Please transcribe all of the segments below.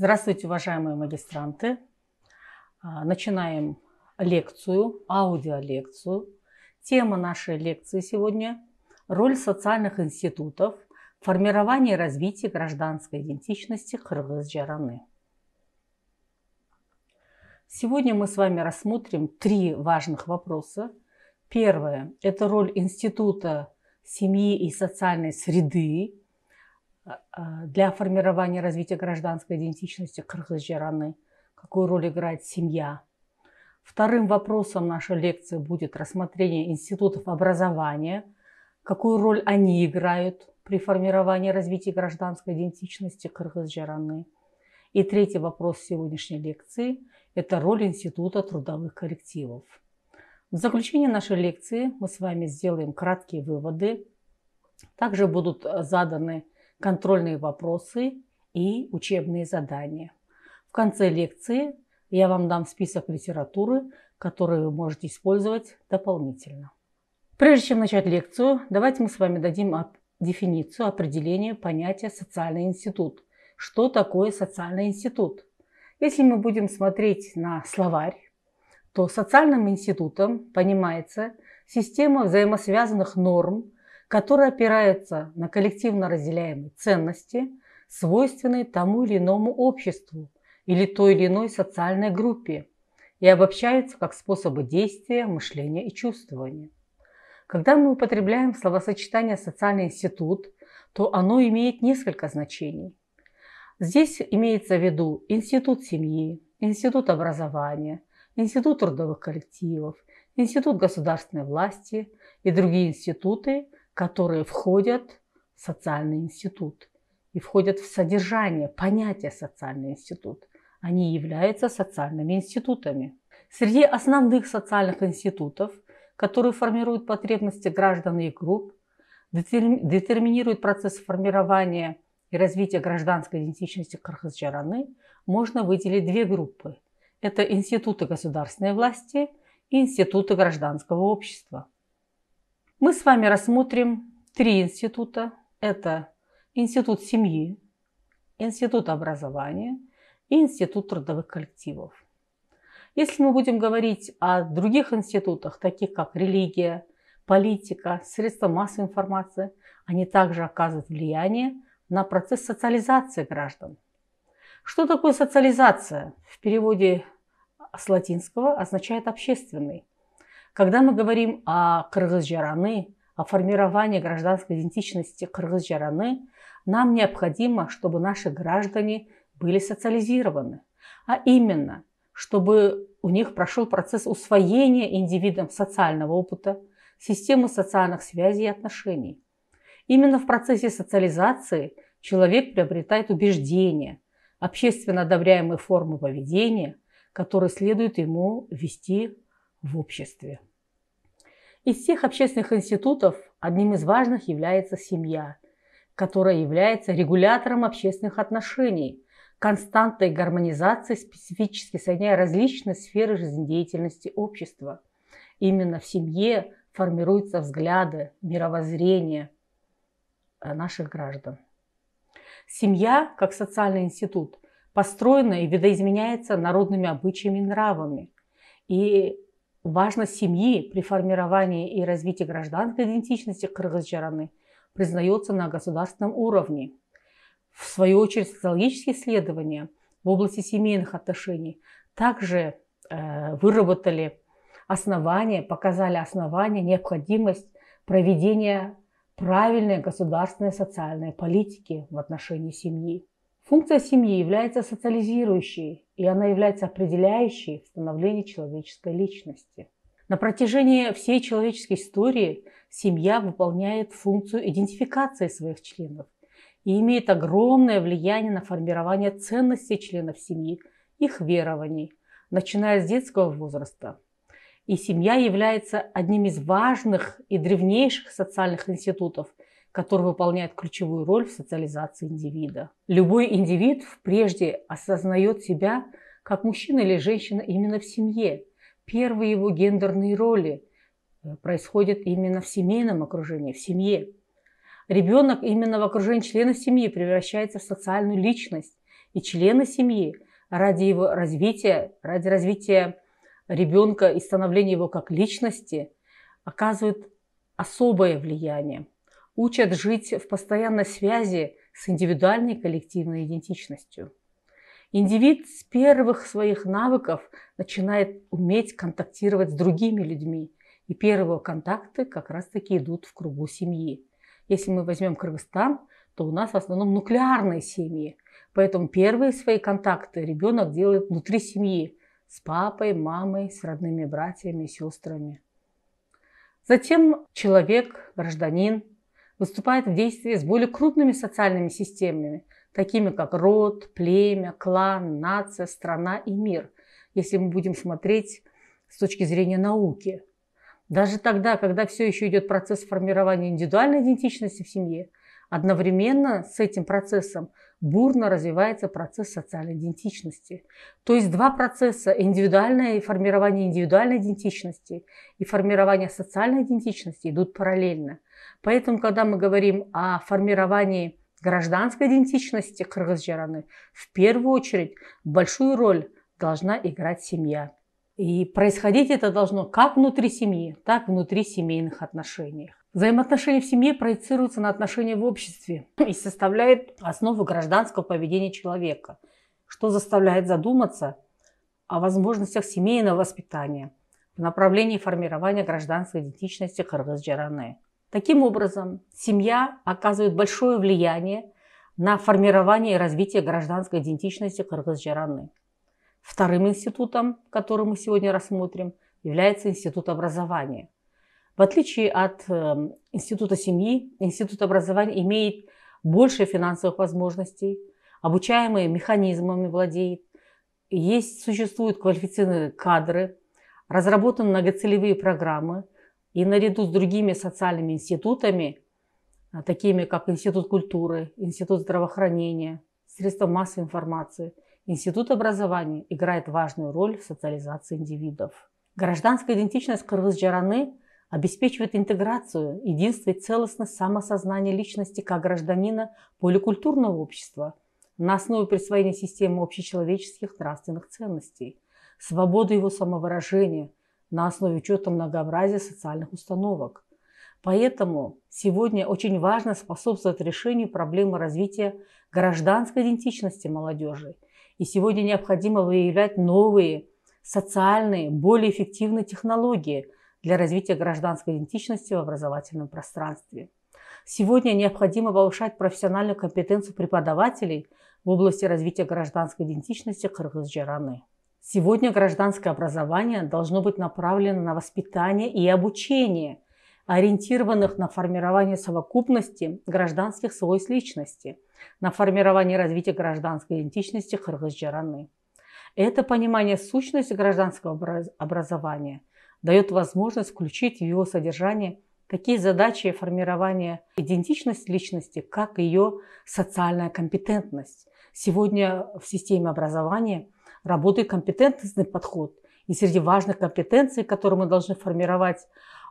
Здравствуйте, уважаемые магистранты! Начинаем лекцию, аудиолекцию. Тема нашей лекции сегодня – роль социальных институтов в формировании и развитии гражданской идентичности Кыргыз-Жараны. Сегодня мы с вами рассмотрим три важных вопроса. Первое – это роль института семьи и социальной среды для формирования и развития гражданской идентичности Кыргыз-Жараны. Какую роль играет семья? Вторым вопросом нашей лекции будет рассмотрение институтов образования. Какую роль они играют при формировании и развитии гражданской идентичности Кыргыз-Жараны? И третий вопрос сегодняшней лекции – это роль института трудовых коллективов. В заключение нашей лекции мы с вами сделаем краткие выводы. Также будут заданы контрольные вопросы и учебные задания. В конце лекции я вам дам список литературы, которую вы можете использовать дополнительно. Прежде чем начать лекцию, давайте мы с вами дадим дефиницию, определение понятия «социальный институт». Что такое социальный институт? Если мы будем смотреть на словарь, то социальным институтом понимается система взаимосвязанных норм, которая опирается на коллективно разделяемые ценности, свойственные тому или иному обществу или той или иной социальной группе, и обобщаются как способы действия, мышления и чувствования. Когда мы употребляем словосочетание «социальный институт», то оно имеет несколько значений. Здесь имеется в виду институт семьи, институт образования, институт трудовых коллективов, институт государственной власти и другие институты, которые входят в социальный институт и входят в содержание понятия «социальный институт». Они являются социальными институтами. Среди основных социальных институтов, которые формируют потребности граждан и групп, детерминируют процесс формирования и развития гражданской идентичности Кыргыз-Жараны, можно выделить две группы. Это институты государственной власти и институты гражданского общества. Мы с вами рассмотрим три института. Это институт семьи, институт образования и институт трудовых коллективов. Если мы будем говорить о других институтах, таких как религия, политика, средства массовой информации, они также оказывают влияние на процесс социализации граждан. Что такое социализация? В переводе с латинского означает «общественный». Когда мы говорим о Кыргыз-Жараны, о формировании гражданской идентичности Кыргыз-Жараны, нам необходимо, чтобы наши граждане были социализированы, а именно, чтобы у них прошел процесс усвоения индивидом социального опыта, системы социальных связей и отношений. Именно в процессе социализации человек приобретает убеждения, общественно одобряемые формы поведения, которые следует ему вести в обществе. Из всех общественных институтов одним из важных является семья, которая является регулятором общественных отношений, константой гармонизации, специфически соединяя различные сферы жизнедеятельности общества. Именно в семье формируются взгляды, мировоззрение наших граждан. Семья, как социальный институт, построена и видоизменяется народными обычаями и нравами. И важность семьи при формировании и развитии гражданской идентичности Кыргыз-Жараны признается на государственном уровне. В свою очередь, социологические исследования в области семейных отношений также выработали основания, показали основания, необходимость проведения правильной государственной социальной политики в отношении семьи. Функция семьи является социализирующей, и она является определяющей в становлении человеческой личности. На протяжении всей человеческой истории семья выполняет функцию идентификации своих членов и имеет огромное влияние на формирование ценностей членов семьи, их верований, начиная с детского возраста. И семья является одним из важных и древнейших социальных институтов, который выполняет ключевую роль в социализации индивида. Любой индивид прежде осознает себя как мужчина или женщина именно в семье. Первые его гендерные роли происходят именно в семейном окружении, в семье. Ребенок именно в окружении членов семьи превращается в социальную личность и члены семьи ради его развития, ради развития ребенка и становления его как личности оказывают особое влияние, учат жить в постоянной связи с индивидуальной и коллективной идентичностью. Индивид с первых своих навыков начинает уметь контактировать с другими людьми, и первые контакты как раз-таки идут в кругу семьи. Если мы возьмем Кыргызстан, то у нас в основном нуклеарные семьи, поэтому первые свои контакты ребенок делает внутри семьи с папой, мамой, с родными братьями, сестрами. Затем человек, гражданин, выступает в действии с более крупными социальными системами, такими как род, племя, клан, нация, страна и мир, если мы будем смотреть с точки зрения науки. Даже тогда, когда все еще идет процесс формирования индивидуальной идентичности в семье, одновременно с этим процессом бурно развивается процесс социальной идентичности. То есть два процесса – индивидуальное формирование индивидуальной идентичности и формирование социальной идентичности идут параллельно. Поэтому, когда мы говорим о формировании гражданской идентичности кыргыз-жараны, в первую очередь большую роль должна играть семья. И происходить это должно как внутри семьи, так и внутри семейных отношений. Взаимоотношения в семье проецируются на отношения в обществе и составляют основу гражданского поведения человека, что заставляет задуматься о возможностях семейного воспитания в направлении формирования гражданской идентичности кыргыз-жараны. Таким образом, семья оказывает большое влияние на формирование и развитие гражданской идентичности кыргыз-жараны. Вторым институтом, который мы сегодня рассмотрим, является институт образования. В отличие от института семьи, институт образования имеет больше финансовых возможностей, обучаемые механизмами владеет, существуют квалифицированные кадры, разработаны многоцелевые программы, и наряду с другими социальными институтами, такими как Институт культуры, Институт здравоохранения, средства массовой информации, Институт образования играет важную роль в социализации индивидов. Гражданская идентичность кыргыз-жараны обеспечивает интеграцию, единство и целостность самосознания личности как гражданина поликультурного общества на основе присвоения системы общечеловеческих нравственных ценностей, свободы его самовыражения на основе учета многообразия социальных установок. Поэтому сегодня очень важно способствовать решению проблемы развития гражданской идентичности молодежи. И сегодня необходимо выявлять новые социальные, более эффективные технологии для развития гражданской идентичности в образовательном пространстве. Сегодня необходимо повышать профессиональную компетенцию преподавателей в области развития гражданской идентичности кыргыз-жараны. Сегодня гражданское образование должно быть направлено на воспитание и обучение, ориентированных на формирование совокупности гражданских свойств личности, на формирование и развитие гражданской идентичности кыргыз-жараны. Это понимание сущности гражданского образования дает возможность включить в его содержание такие задачи формирования идентичности личности, как ее социальная компетентность. Сегодня в системе образования работает компетентностный подход. И среди важных компетенций, которые мы должны формировать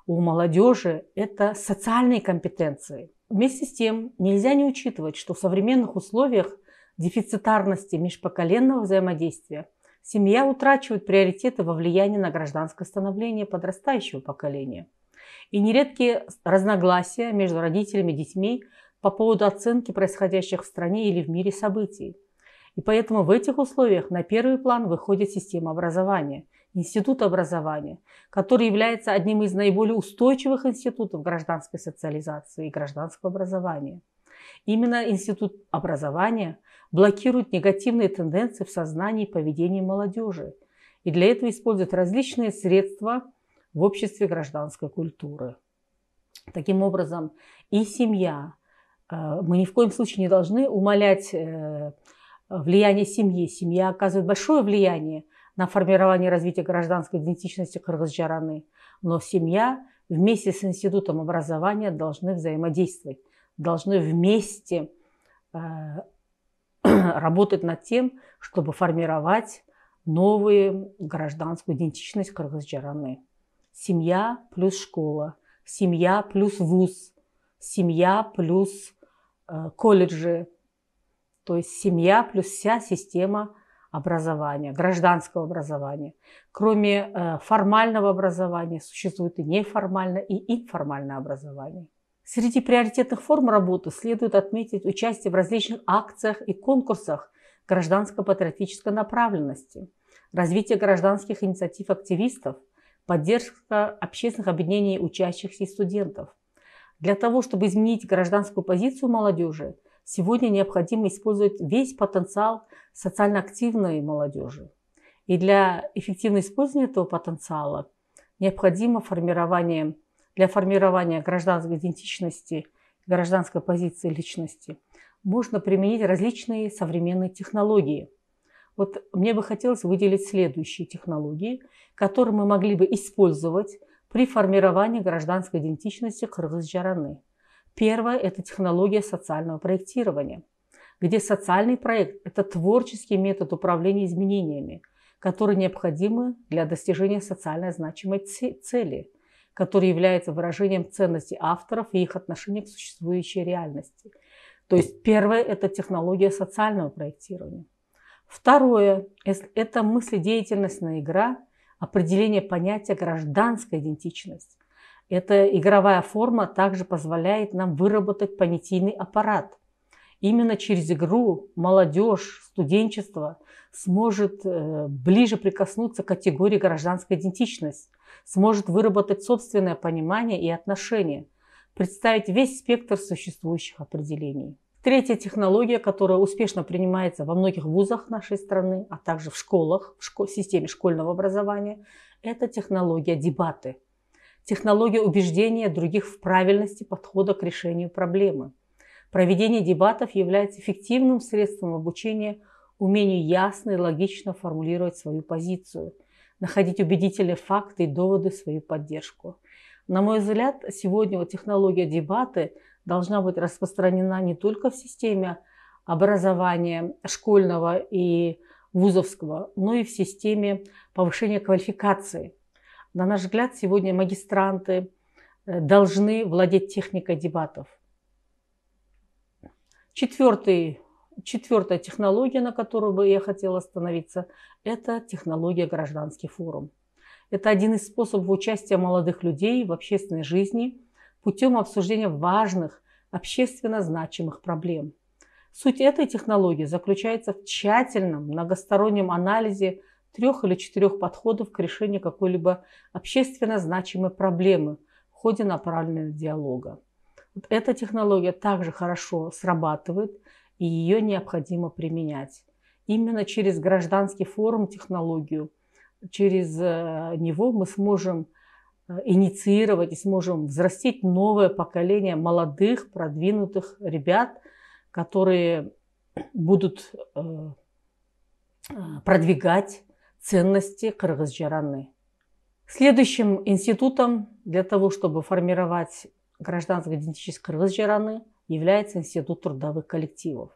у молодежи, это социальные компетенции. Вместе с тем нельзя не учитывать, что в современных условиях дефицитарности межпоколенного взаимодействия семья утрачивает приоритеты во влиянии на гражданское становление подрастающего поколения. И нередки разногласия между родителями и детьми по поводу оценки происходящих в стране или в мире событий. И поэтому в этих условиях на первый план выходит система образования, институт образования, который является одним из наиболее устойчивых институтов гражданской социализации и гражданского образования. Именно институт образования блокирует негативные тенденции в сознании и поведении молодежи, и для этого использует различные средства в обществе гражданской культуры. Таким образом, и семья, мы ни в коем случае не должны умалять влияние семьи. Семья оказывает большое влияние на формирование и развитие гражданской идентичности кыргыз-жараны, но семья вместе с институтом образования должны взаимодействовать, должны вместе работать над тем, чтобы формировать новую гражданскую идентичность кыргыз-жараны. Семья плюс школа, семья плюс вуз, семья плюс колледжи То есть семья плюс вся система образования, гражданского образования. Кроме формального образования существует и неформальное, и информальное образование. Среди приоритетных форм работы следует отметить участие в различных акциях и конкурсах гражданско-патриотической направленности, развитие гражданских инициатив активистов, поддержка общественных объединений учащихся и студентов. Для того, чтобы изменить гражданскую позицию молодежи, сегодня необходимо использовать весь потенциал социально активной молодежи. И для эффективного использования этого потенциала необходимо для формирования гражданской идентичности, гражданской позиции личности можно применить различные современные технологии. Вот мне бы хотелось выделить следующие технологии, которые мы могли бы использовать при формировании гражданской идентичности кыргыз-жараны. Первое – это технология социального проектирования, где социальный проект – это творческий метод управления изменениями, которые необходимы для достижения социально значимой цели, который является выражением ценностей авторов и их отношения к существующей реальности. То есть первое – это технология социального проектирования. Второе – это мыследеятельностная игра, определение понятия гражданская идентичность. Эта игровая форма также позволяет нам выработать понятийный аппарат. Именно через игру молодежь, студенчество сможет ближе прикоснуться к категории гражданская идентичность, сможет выработать собственное понимание и отношение, представить весь спектр существующих определений. Третья технология, которая успешно принимается во многих вузах нашей страны, а также в школах, в системе школьного образования, это технология дебаты. Технология убеждения других в правильности подхода к решению проблемы. Проведение дебатов является эффективным средством обучения умению ясно и логично формулировать свою позицию, находить убедительные факты и доводы в свою поддержку. На мой взгляд, сегодня технология дебаты должна быть распространена не только в системе образования школьного и вузовского, но и в системе повышения квалификации. На наш взгляд, сегодня магистранты должны владеть техникой дебатов. Четвертая технология, на которой бы я хотела остановиться, это технология гражданский форум. Это один из способов участия молодых людей в общественной жизни путем обсуждения важных, общественно значимых проблем. Суть этой технологии заключается в тщательном, многостороннем анализе 3 или 4 подходов к решению какой-либо общественно значимой проблемы в ходе направленного диалога. Вот эта технология также хорошо срабатывает, и ее необходимо применять. Именно через гражданский форум технологию, через него мы сможем инициировать и сможем взрастить новое поколение молодых, продвинутых ребят, которые будут продвигать ценности Кыргыз-Жараны. Следующим институтом для того, чтобы формировать гражданскую идентичность Кыргыз-Жараны, является институт трудовых коллективов.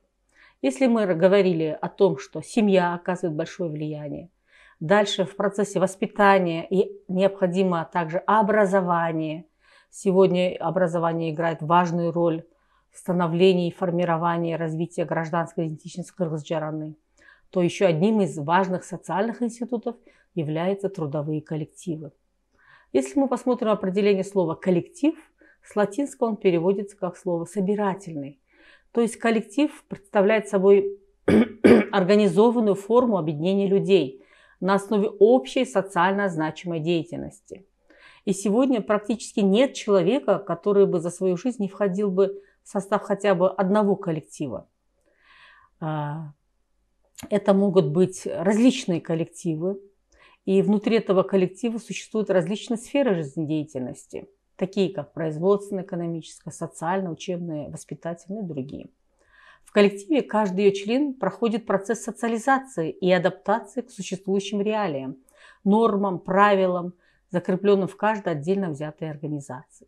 Если мы говорили о том, что семья оказывает большое влияние, дальше в процессе воспитания и необходимо также образование. Сегодня образование играет важную роль в становлении, формировании и развитии гражданской идентичности Кыргыз-Жараны. То еще одним из важных социальных институтов являются трудовые коллективы. Если мы посмотрим определение слова «коллектив», с латинского он переводится как слово «собирательный». То есть коллектив представляет собой организованную форму объединения людей на основе общей социально значимой деятельности. И сегодня практически нет человека, который бы за свою жизнь не входил бы в состав хотя бы одного коллектива. Это могут быть различные коллективы, и внутри этого коллектива существуют различные сферы жизнедеятельности, такие как производственная, экономическая, социальная, учебная, воспитательная и другие. В коллективе каждый ее член проходит процесс социализации и адаптации к существующим реалиям, нормам, правилам, закрепленным в каждой отдельно взятой организации.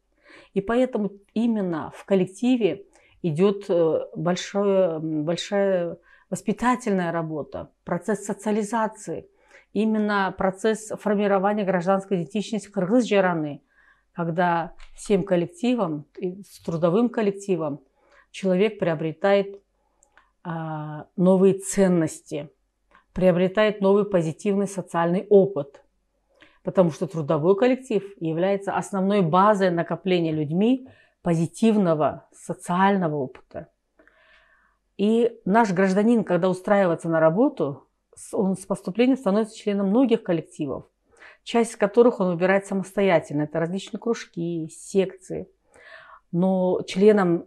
И поэтому именно в коллективе идет большая воспитательная работа, процесс социализации, именно процесс формирования гражданской идентичности Кыргыз-Жараны, когда всем коллективам, с трудовым коллективом, человек приобретает новые ценности, приобретает новый позитивный социальный опыт, потому что трудовой коллектив является основной базой накопления людьми позитивного социального опыта. И наш гражданин, когда устраивается на работу, он с поступлением становится членом многих коллективов, часть из которых он выбирает самостоятельно. Это различные кружки, секции. Но членом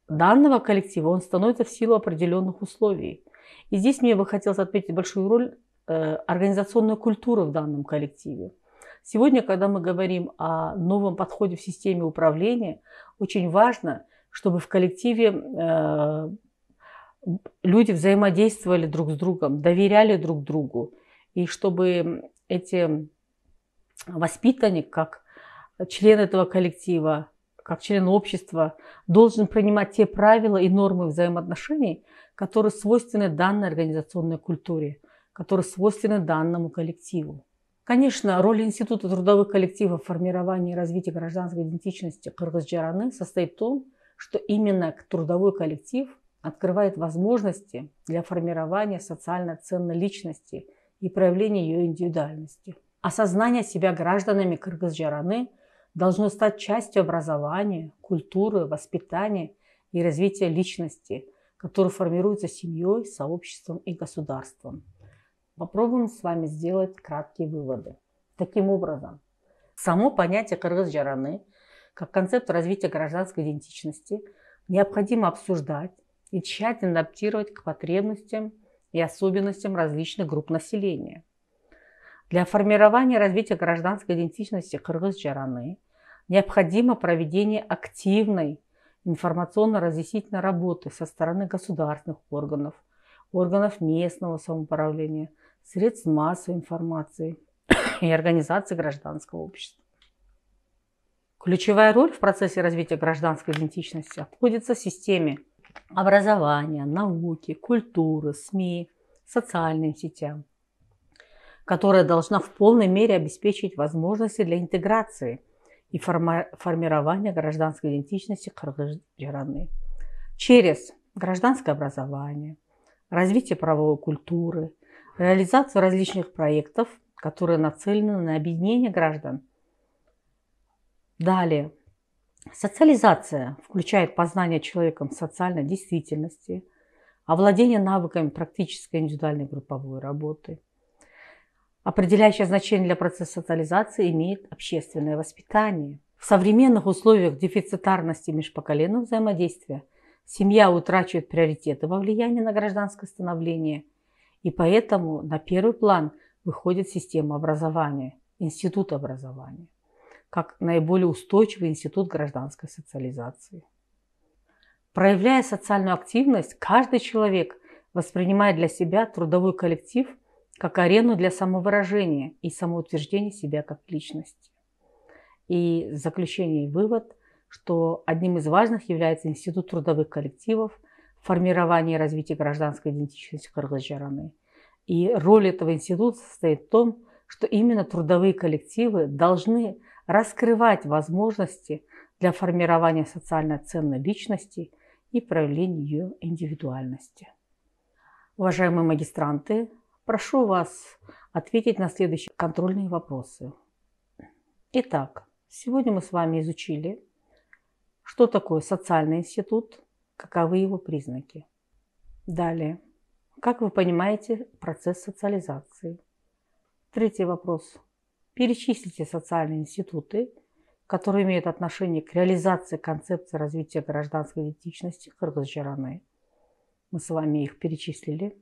данного коллектива он становится в силу определенных условий. И здесь мне бы хотелось отметить большую роль организационной культуры в данном коллективе. Сегодня, когда мы говорим о новом подходе в системе управления, очень важно, чтобы в коллективе люди взаимодействовали друг с другом, доверяли друг другу, и чтобы эти воспитанник, как член этого коллектива, как член общества, должен принимать те правила и нормы взаимоотношений, которые свойственны данной организационной культуре, которые свойственны данному коллективу. Конечно, роль Института трудовых коллективов в формировании и развитии гражданской идентичности Кыргыз-Жараны состоит в том, что именно трудовой коллектив открывает возможности для формирования социально ценной личности и проявления ее индивидуальности. Осознание себя гражданами Кыргыз-Жараны должно стать частью образования, культуры, воспитания и развития личности, которая формируется семьей, сообществом и государством. Попробуем с вами сделать краткие выводы. Таким образом, само понятие Кыргыз-Жараны как концепт развития гражданской идентичности необходимо обсуждать и тщательно адаптировать к потребностям и особенностям различных групп населения. Для формирования и развития гражданской идентичности Кыргыз-Жараны необходимо проведение активной информационно-разъяснительной работы со стороны государственных органов, органов местного самоуправления, средств массовой информации и организаций гражданского общества. Ключевая роль в процессе развития гражданской идентичности отводится системе образования, науки, культуры, СМИ, социальным сетям, которая должна в полной мере обеспечить возможности для интеграции и формирования гражданской идентичности Кыргыз-Жараны через гражданское образование, развитие правовой культуры, реализацию различных проектов, которые нацелены на объединение граждан. Далее. Социализация включает познание человеком социальной действительности, овладение навыками практической индивидуальной групповой работы. Определяющее значение для процесса социализации имеет общественное воспитание. В современных условиях дефицитарности межпоколенного взаимодействия семья утрачивает приоритеты во влиянии на гражданское становление, и поэтому на первый план выходит система образования, институт образования, как наиболее устойчивый институт гражданской социализации. Проявляя социальную активность, каждый человек воспринимает для себя трудовой коллектив как арену для самовыражения и самоутверждения себя как личности. И в заключение вывод, что одним из важных является институт трудовых коллективов в формировании и развитии гражданской идентичности Кыргыз-Жараны. И роль этого института состоит в том, что именно трудовые коллективы должны раскрывать возможности для формирования социально ценной личности и проявления ее индивидуальности. Уважаемые магистранты, прошу вас ответить на следующие контрольные вопросы. Итак, сегодня мы с вами изучили, что такое социальный институт, каковы его признаки. Далее, как вы понимаете процесс социализации? Третий вопрос. Перечислите социальные институты, которые имеют отношение к реализации концепции развития гражданской идентичности Кыргыз-Жараны. Мы с вами их перечислили.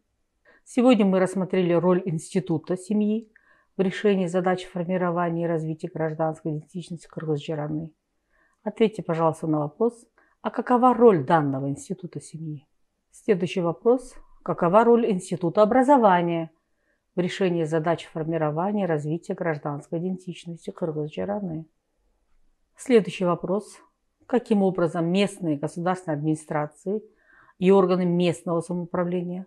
Сегодня мы рассмотрели роль института семьи в решении задач формирования и развития гражданской идентичности Кыргыз-Жараны. Ответьте, пожалуйста, на вопрос, а какова роль данного института семьи? Следующий вопрос. Какова роль института образования в решении задач формирования и развития гражданской идентичности Кыргыз-Жараны? Следующий вопрос. Каким образом местные государственные администрации и органы местного самоуправления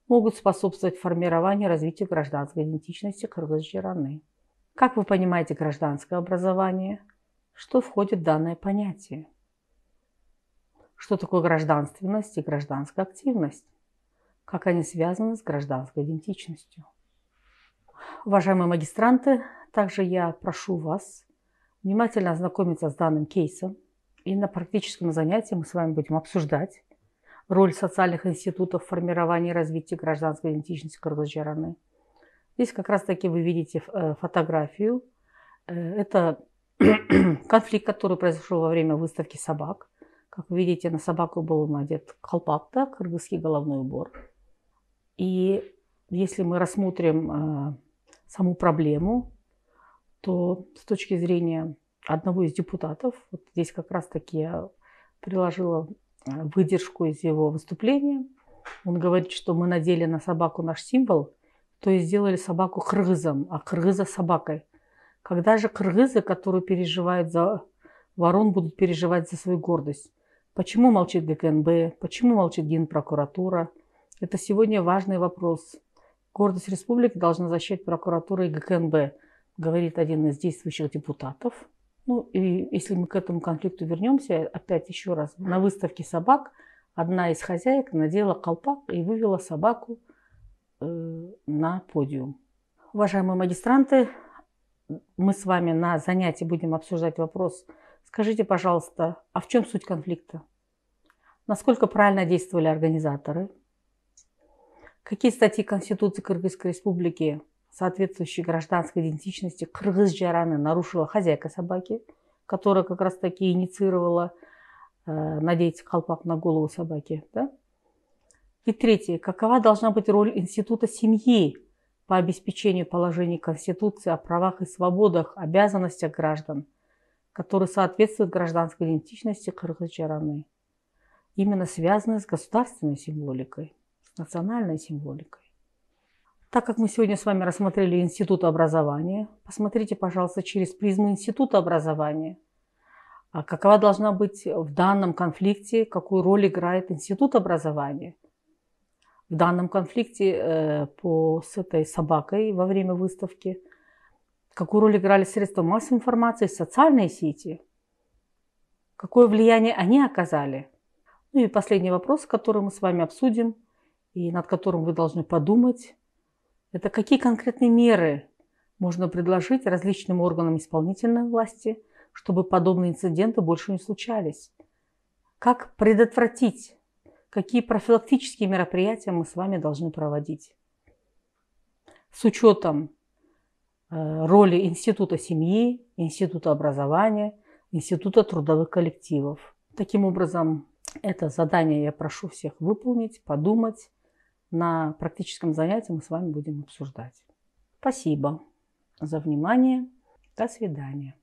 могут способствовать формированию и развитию гражданской идентичности Кыргыз-Жараны? Как вы понимаете гражданское образование? Что входит в данное понятие? Что такое гражданственность и гражданская активность? как они связаны с гражданской идентичностью. Уважаемые магистранты, также я прошу вас внимательно ознакомиться с данным кейсом, и на практическом занятии мы с вами будем обсуждать роль социальных институтов в формировании и развитии гражданской идентичности Кыргыз-Чараны. Здесь как раз таки вы видите фотографию. Это конфликт, который произошел во время выставки собак. Как вы видите, на собаку был надет колпак, да, кыргызский головной убор. И если мы рассмотрим саму проблему, то с точки зрения одного из депутатов, вот здесь как раз таки я приложила выдержку из его выступления. Он говорит, что мы надели на собаку наш символ, то есть сделали собаку кыргызом, а кыргыза собакой. Когда же кыргызы, которые переживают за ворон, будут переживать за свою гордость? Почему молчит ГКНБ? Почему молчит Генпрокуратура? Это сегодня важный вопрос. Гордость республики должна защищать прокуратура и ГКНБ, говорит один из действующих депутатов. Ну и если мы к этому конфликту вернемся, опять еще раз, на выставке собак одна из хозяек надела колпак и вывела собаку на подиум. Уважаемые магистранты, мы с вами на занятии будем обсуждать вопрос. Скажите, пожалуйста, а в чем суть конфликта? Насколько правильно действовали организаторы? Какие статьи Конституции Кыргызской Республики, соответствующие гражданской идентичности Кыргыз-Чараны, нарушила хозяйка собаки, которая как раз таки инициировала надеть колпак на голову собаки? Да? И третье. Какова должна быть роль института семьи по обеспечению положений Конституции о правах и свободах, обязанностях граждан, которые соответствуют гражданской идентичности Кыргыз-Чараны, именно связанные с государственной символикой, с национальной символикой? Так как мы сегодня с вами рассмотрели институт образования, посмотрите, пожалуйста, через призму института образования. А какова должна быть в данном конфликте, какую роль играет институт образования? В данном конфликте с этой собакой во время выставки, какую роль играли средства массовой информации, социальные сети? Какое влияние они оказали? Ну и последний вопрос, который мы с вами обсудим и над которым вы должны подумать, это какие конкретные меры можно предложить различным органам исполнительной власти, чтобы подобные инциденты больше не случались? Как предотвратить? Какие профилактические мероприятия мы с вами должны проводить? С учетом роли Института семьи, Института образования, Института трудовых коллективов. Таким образом, это задание я прошу всех выполнить, подумать. На практическом занятии мы с вами будем обсуждать. Спасибо за внимание. До свидания.